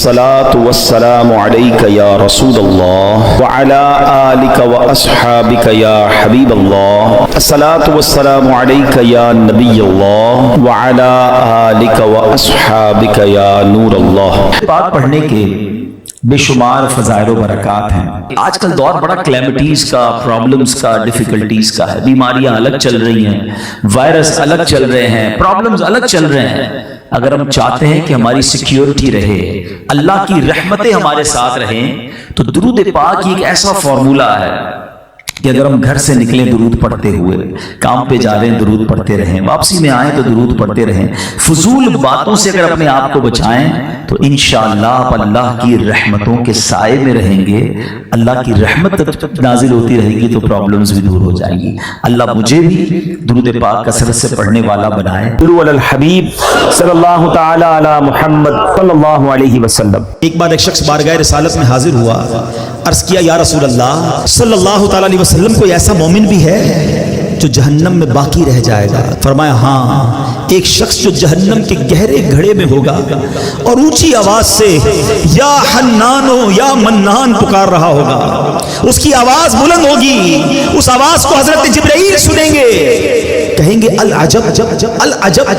الصلاة والسلام عليك يا رسول الله وعلى آلك وأصحابك يا حبيب الله. الصلاة والسلام عليك يا نبي الله وعلى آلك وأصحابك يا نور الله. پاک پڑھنے کے بے شمار فضائل و برکات ہیں. آج کل دور بڑا کلیمٹیز کا، پرابلمز کا، ڈیفیکلٹیز کا ہے. بیماریاں الگ چل رہی ہیں، وائرس الگ چل رہے ہیں، پرابلمز الگ چل رہے ہیں. اگر ہم چاہتے ہیں کہ ہماری سیکیورٹی رہے، اللہ کی رحمتیں ہمارے ساتھ رہیں، تو درود پاک ایک ایسا فارمولہ ہے کہ اگر ہم گھر سے نکلیں درود پڑھتے ہوئے، کام پہ جا رہے ہیں درود پڑھتے رہیں، واپسی میں آئیں تو درود پڑھتے رہیں، فضول باتوں سے اگر اپنے آپ کو بچائیں تو انشاءاللہ آپ اللہ کی رحمتوں کے سائے میں رہیں گے. اللہ کی رحمت نازل ہوتی رہے گی تو پرابلمز بھی دور ہو جائیں گی. اللہ مجھے بھی درود پاک کثرت سے پڑھنے والا بنائے. صلو علی الحبیب صلی اللہ تعالی علی محمد صلی اللہ علیہ وسلم. ایک بار ایک شخص بارگاہ رسالت میں حاضر ہوا، عرض کیا یا رسول اللہ صلی اللہ تعالی علیہ وسلم، کوئی ایسا مومن بھی ہے جو جہنم میں باقی رہ جائے گا؟ فرمایا ہاں، ایک شخص جو جہنم کے گہرے گھڑے میں ہوگا اور اونچی آواز سے یا حنانو یا منان پکار رہا ہوگا. اس کی آواز بلند ہوگی، اس آواز کو حضرت جبرائیل سنیں گے، کہیں گے العجب العجب،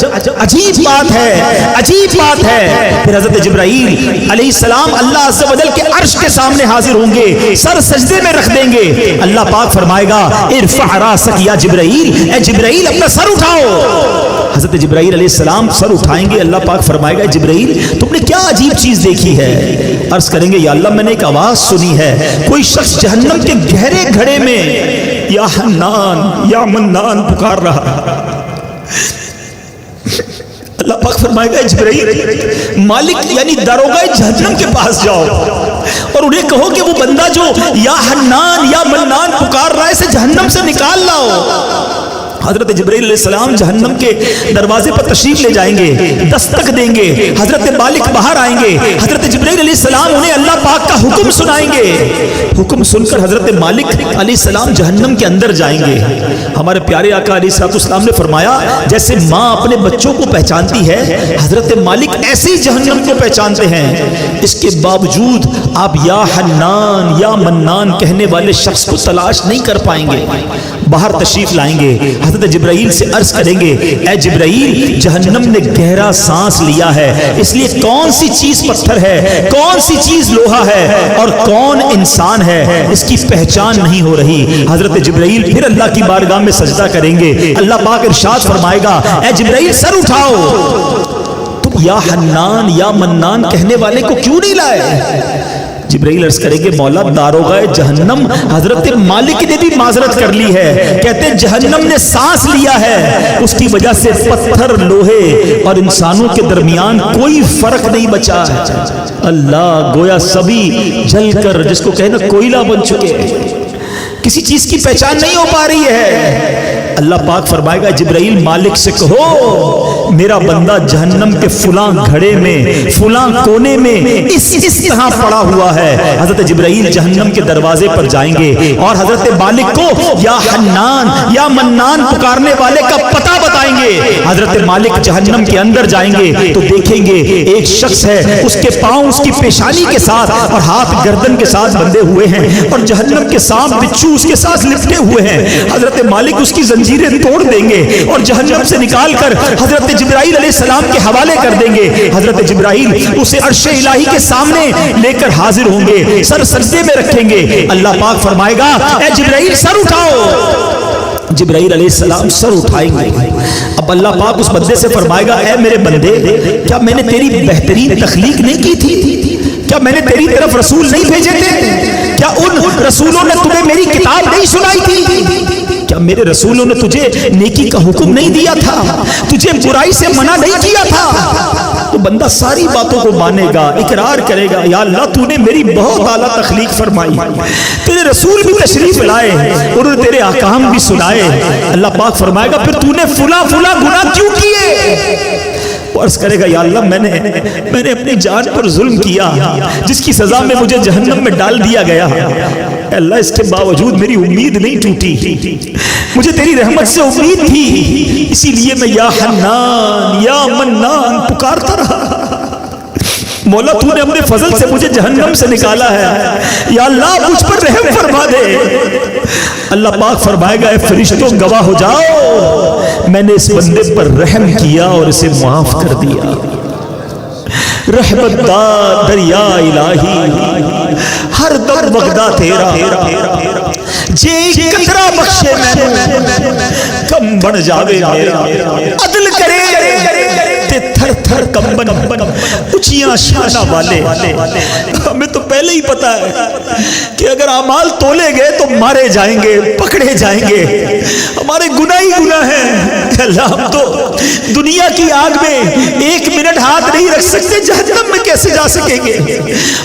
عجیب بات ہے، عجیب بات ہے. پھر حضرت جبرائیل علیہ السلام اللہ عز و جل کے عرش کے سامنے حاضر ہوں گے، سر سجدے میں رکھ دیں گے. اللہ پاک فرمائے گا ارفع راسک یا جبرائیل، اے جبرائیل اپنا سر اٹھاؤ. حضرت جبرائیل علیہ السلام سر اٹھائیں گے. اللہ پاک فرمائے گا جبرائیل تم نے کیا عجیب چیز دیکھی ہے؟ عرض کریں گے یا اللہ میں نے ایک آواز سنی ہے، کوئی شخص جہنم کے گہرے گھڑے میں یا حنان یا منان پکار رہا. اللہ پاک فرمائے گا جبرائیل مالک یعنی داروغہ جہنم کے پاس جاؤ اور انہیں کہو کہ وہ بندہ جو یا حنان یا منان پکار رہا ہے اسے جہنم سے نکال لاؤ. حضرت جبرائیل علیہ السلام جہنم کے دروازے پر تشریف لے جائیں گے، دستک دیں گے، حضرت مالک باہر آئیں گے. حضرت جبرائیل علیہ السلام انہیں اللہ پاک کا حکم سنائیں گے. حکم سن کر حضرت مالک علیہ السلام جہنم کے اندر جائیں گے. ہمارے پیارے آقا علیہ السلام نے فرمایا جیسے ماں اپنے بچوں کو پہچانتی ہے، حضرت مالک ایسے ہی جہنم کو پہچانتے ہیں. اس کے باوجود آپ یا حنان یا منان کہنے والے شخص کو تلاش نہیں کر پائیں گے. باہر تشریف لائیں گے، حضرت جبرائیل سے عرض کریں گے اے جبرائیل جہنم نے گہرا سانس لیا ہے، اس لیے کون سی چیز پتھر ہے، کون سی چیز لوہا ہے اور کون انسان ہے اس کی پہچان نہیں ہو رہی. حضرت جبرائیل پھر اللہ کی بارگاہ میں سجدہ کریں گے. اللہ پاک ارشاد فرمائے گا اے جبرائیل سر اٹھاؤ، تم یا حنان یا منان کہنے والے کو کیوں نہیں لائے؟ جبرائیل عرض کریں گے مولا داروغہ جہنم حضرت مالک نے بھی معذرت کر لی ہے، کہتے ہیں جہنم نے سانس لیا ہے، اس کی وجہ سے پتھر لوہے اور انسانوں کے درمیان کوئی فرق نہیں بچا. اللہ گویا سبھی جل کر جس کو کہنا کوئلہ بن چکے، کسی چیز کی پہچان نہیں ہو پا رہی ہے. اللہ پاک فرمائے گا جبرائیل مالک سے کہو میرا بندہ جہنم کے فلاں گھڑے میں فلاں کونے میں اس طرح پڑا ہوا ہے. حضرت جبرائیل جہنم کے دروازے پر جائیں گے اور حضرت مالک کو یا حنان یا منان پکارنے والے کا پتہ بتائیں گے. حضرت مالک جہنم کے اندر جائیں گے تو دیکھیں گے ایک شخص ہے، اس کے پاؤں اس کی پیشانی کے ساتھ اور ہاتھ گردن کے ساتھ بندھے ہوئے ہیں اور جہنم کے سانپ بچھو اس کے ساتھ لپٹے ہوئے ہیں. حضرت مالک اس کی زنجیریں توڑ دیں گے اور جہنم سے نکال کر حضرت جبرائیل علیہ السلام کے حوالے کر دیں گے. حضرت جبرائیل اسے عرش الہی کے سامنے لے کر حاضر ہوں گے، سر سجدے میں رکھیں گے. اللہ پاک فرمائے گا اے جبرائیل سر اٹھاؤ. جبرائیل علیہ السلام سر اٹھائیں گے. اب اللہ پاک اس بندے سے فرمائے گا اے میرے بندے کیا میں نے تیری بہترین تخلیق نہیں کی تھی؟ کیا میں نے تیری طرف رسول نہیں بھیجے تھے؟ کیا ان رسولوں نے تمہیں میری کتاب نہیں سنائی تھی؟ کیا میرے رسولوں نے تجھے نیکی کا حکم نہیں دیا تھا، تجھے برائی سے منع نہیں کیا تھا؟ تو بندہ ساری باتوں کو مانے گا، اقرار کرے گا یا اللہ تو نے میری بہت اعلیٰ تخلیق فرمائی، تیرے رسول بھی تشریف لائے، انہوں نے تیرے احکام بھی سنائے. اللہ پاک فرمائے گا پھر تو نے فلاں فلاں گناہ کیوں کیے؟ عرض کرے گا یا اللہ میں نے اپنی جان پر ظلم کیا جس کی سزا میں مجھے جہنم میں ڈال دیا گیا. اللہ اس کے باوجود میری امید نہیں ٹوٹی، مجھے تیری رحمت سے امید تھی، اسی لیے میں یا حنان یا منان پکارتا رہا. مولا تو نے اپنے فضل سے مجھے جہنم سے نکالا ہے، یا اللہ مجھ پر رحم فرما دے۔ اللہ پاک فرمائے گا اے فرشتوں گواہ ہو جاؤ، میں نے اس بندے پر رحم کیا اور اسے معاف کر دیا۔ رحمت دا دریا الہی ہر دم وغدا تیرا، جے قطرہ بخشے میں کم بن جاوے میرا، عدل کرے تے تھر تھر کمبن اچیاں شانہ والے۔ ہمیں تو پہلے ہی پتا ہے کہ اگر اعمال تولے گئے تو مارے جائیں گے، پکڑے جائیں گے، ہمارے گناہ ہی گناہ ہیں۔ اللہ ہم تو دنیا کی آگ میں ایک منٹ ہاتھ نہیں رکھ سکتے، جہنم میں کیسے جا سکیں گے؟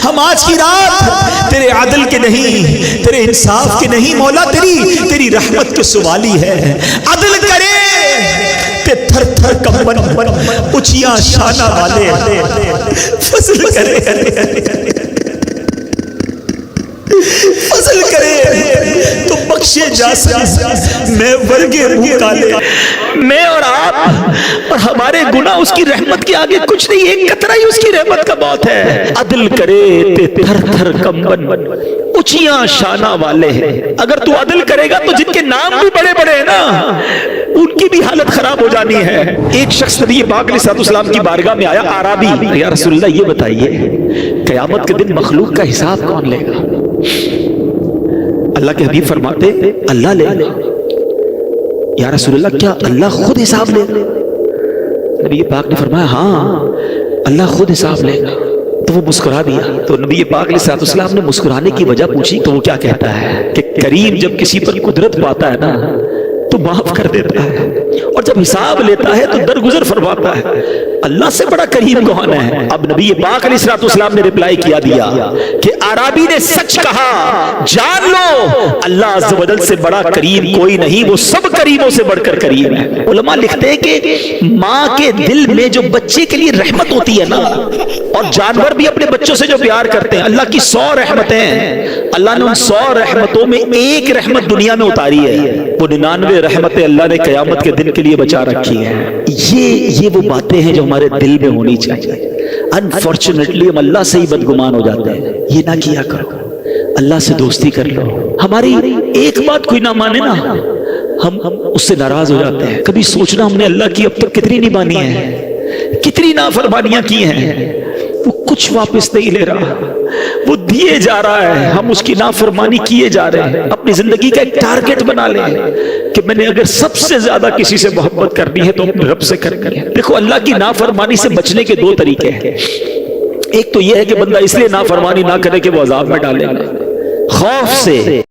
ہم آج کی رات تیرے عدل کے نہیں، تیرے انصاف کے نہیں مولا، تیری رحمت کے سوالی ہے۔ عدل کرے تے تھر تھر کمبن اچیاں شانہ والے، فضل کرے فضل کرے تو بخشے جا سکے۔ میں ورگے منہ کالے، میں اور آپ اور ہمارے گناہ اس کی رحمت کے آگے کچھ نہیں، ایک قطرہ ہی اس کی رحمت کا بہت ہے۔ عدل کرے تے تھر تھر کمبن اچیاں شانہ والے ہیں۔ اگر تو عدل کرے گا تو جن کے نام بھی بڑے بڑے ہیں نا ان کی بھی حالت خراب ہو جانی ہے۔ ایک شخص نبی پاک علیہ السلام کی بارگاہ میں آیا، عربی، یا رسول اللہ یہ بتائیے قیامت کے دن مخلوق کا حساب کون لے گا؟ اللہ کے حبیب فرماتے اللہ لے گا۔ یا رسول اللہ کیا اللہ خود حساب لے گا؟ نبی پاک نے فرمایا ہاں اللہ خود حساب لے گا۔ تو وہ مسکرا دیا۔ تو نبی پاک علیہ السلام نے مسکرانے کی وجہ پوچھی تو وہ کیا کہتا ہے کہ کریم جب کسی پر قدرت پاتا ہے نا تو معاف کر دیتا ہے، اور جب حساب لیتا ہے تو درگزر فرماتا ہے۔ اللہ سے بڑا کریم کون ہے؟ اب نبی پاک علیہ السلام نے رپلائی کیا دیا کہ عربی نے سچ کہا، جان لو اللہ عز و جل سے بڑا کریم کوئی نہیں، وہ سب کریموں سے بڑھ کر کریم ہے۔ علماء لکھتے ہیں کہ ماں کے دل میں جو بچے کے لیے رحمت ہوتی ہے نا، اور جانور بھی اپنے بچوں سے جو پیار کرتے ہیں، اللہ کی 100 رحمتیں ہیں، اللہ نے ان 100 رحمتوں میں ایک رحمت دنیا میں اتاری ہے، وہ 99 رحمتیں اللہ نے قیامت کے دن کے لیے بچا رکھی ہیں۔ یہ وہ باتیں ہیں جو ہمارے دل میں ہونی چاہیے۔ انفارچونیٹلی ہم اللہ سے ہی بدگمان ہو جاتے ہیں۔ یہ نہ کیا کرو، اللہ سے دوستی کر لو۔ ہماری ایک بات کوئی نہ مانے نا ہم اس سے ناراض ہو جاتے ہیں۔ کبھی سوچنا ہم نے اللہ کی اب تک کتنی نبھانی ہے، کتنی نافرمانیاں کی ہیں، وہ کچھ واپس نہیں لے رہا، وہ دیے جا رہا ہے، ہم اس کی نافرمانی کیے جا رہے ہیں۔ اپنی زندگی کا ایک ٹارگٹ بنا لیں کہ میں نے اگر سب سے زیادہ کسی سے محبت کرنی ہے تو اپنے رب سے کرنی ہے۔ دیکھو اللہ کی نافرمانی سے بچنے کے 2 طریقے ہیں۔ ایک تو یہ ہے کہ بندہ اس لیے نافرمانی نہ کرے کہ وہ عذاب میں ڈالے، خوف سے